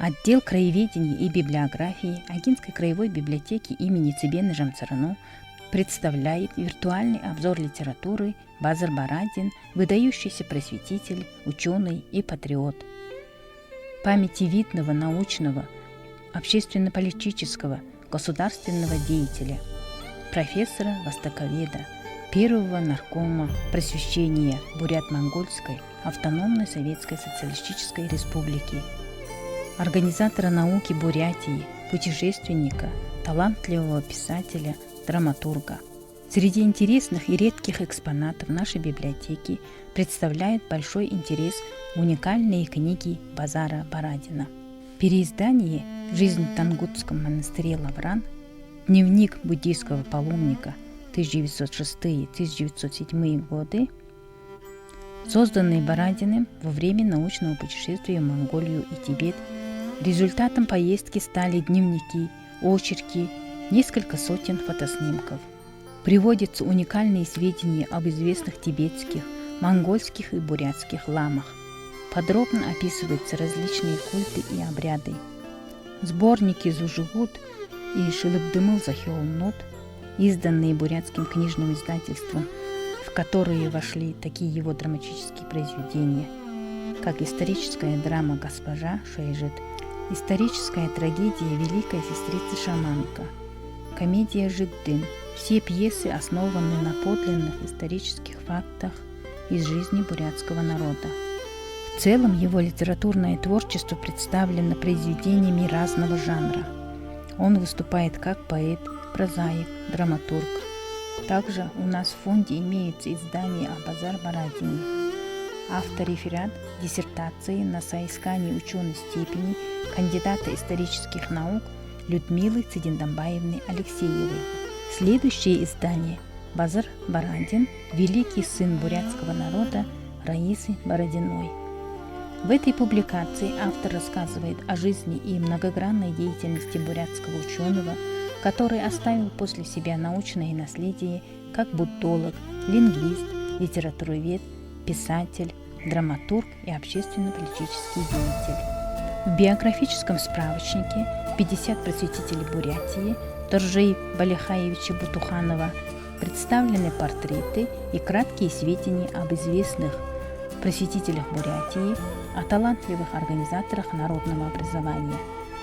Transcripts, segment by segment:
Отдел краеведения и библиографии Агинской краевой библиотеки имени Цибены Жамцарано представляет виртуальный обзор литературы Базар Барадин, выдающийся просветитель, ученый и патриот. Памяти видного научного, общественно-политического, государственного деятеля, профессора востоковеда, первого наркома просвещения Бурят-Монгольской автономной Советской Социалистической Республики, организатора науки Бурятии, путешественника, талантливого писателя, драматурга. Среди интересных и редких экспонатов нашей библиотеки представляют большой интерес уникальные книги Базара Барадина. Переиздание «Жизнь в Тангутском монастыре Лавран», дневник буддийского паломника 1906-1907 годы, созданные Барадиным во время научного путешествия в Монголию и Тибет. Результатом поездки стали дневники, очерки, несколько сотен фотоснимков. Приводятся уникальные сведения об известных тибетских, монгольских и бурятских ламах. Подробно описываются различные культы и обряды. Сборники «Зужигут» и «Шилыбдымыл Захиолнот», изданные бурятским книжным издательством, в которые вошли такие его драматические произведения, как историческая драма «Госпожа Шейжит», историческая трагедия «Великая сестрица Шаманка», комедия «Жигдын». Все пьесы основаны на подлинных исторических фактах из жизни бурятского народа. В целом его литературное творчество представлено произведениями разного жанра. Он выступает как поэт, прозаик, драматург. Также у нас в фонде имеются издания о Базар Барадине. Автореферат диссертации на соискании ученой степени кандидата исторических наук Людмилы Цидиндамбаевны Алексеевой. Следующее издание «Базар Барадин. Великий сын бурятского народа» Раисы Бородиной. В этой публикации автор рассказывает о жизни и многогранной деятельности бурятского ученого, который оставил после себя научное наследие как буддолог, лингвист, литературовед, писатель, драматург и общественно-политический деятель. В биографическом справочнике «50 просветителей Бурятии» Торжей Балихаевича Бутуханова представлены портреты и краткие сведения об известных просветителях Бурятии, о талантливых организаторах народного образования,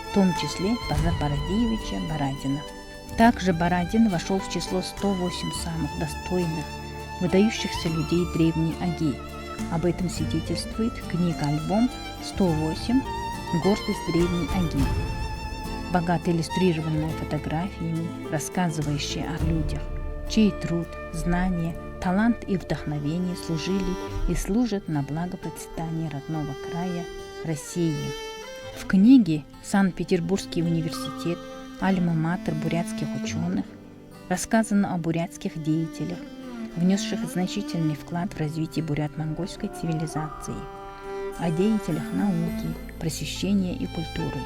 в том числе Базар Барадиевича Барадина. Также Барадин вошел в число 108 самых достойных, выдающихся людей древней Аги. Об этом свидетельствует книга-альбом «108. Гордость древней Аги», богато иллюстрированная фотографиями, рассказывающая о людях, чей труд, знания, талант и вдохновение служили и служат на благо процветания родного края России. В книге «Санкт-Петербургский университет. Альма-матер бурятских ученых» рассказано о бурятских деятелях, внесших значительный вклад в развитие бурят-монгольской цивилизации, о деятелях науки, просвещения и культуры.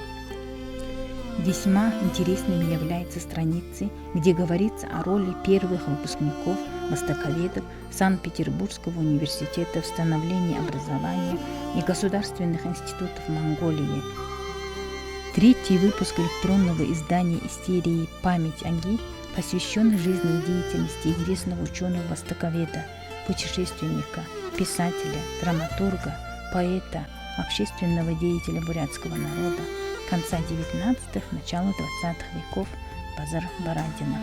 Весьма интересными являются страницы, где говорится о роли первых выпускников востоковедов Санкт-Петербургского университета в становлении образования и государственных институтов Монголии. Третий выпуск электронного издания из серии «Память Аги» посвящен жизнедеятельности известного ученого-востоковеда, путешественника, писателя, драматурга, поэта, общественного деятеля бурятского народа конца 19-х, начала 20-х веков Базар Барадина.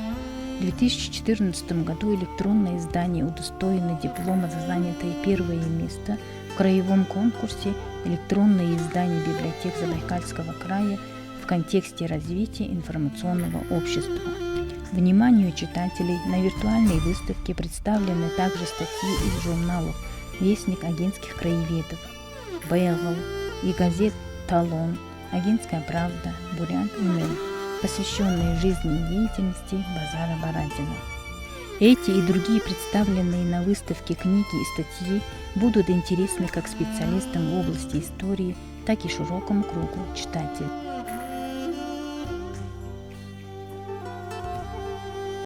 В 2014 году электронное издание удостоено диплома за занятое первое место в краевом конкурсе «Электронные издания библиотек Забайкальского края в контексте развития информационного общества». Вниманию читателей на виртуальной выставке представлены также статьи из журналов «Вестник агинских краеведов», «Бэйгл» и газет «Талон», «Агинская правда», «Бурят» и «Мель», посвященные жизни и деятельности Базара Барадина. Эти и другие представленные на выставке книги и статьи будут интересны как специалистам в области истории, так и широкому кругу читателей.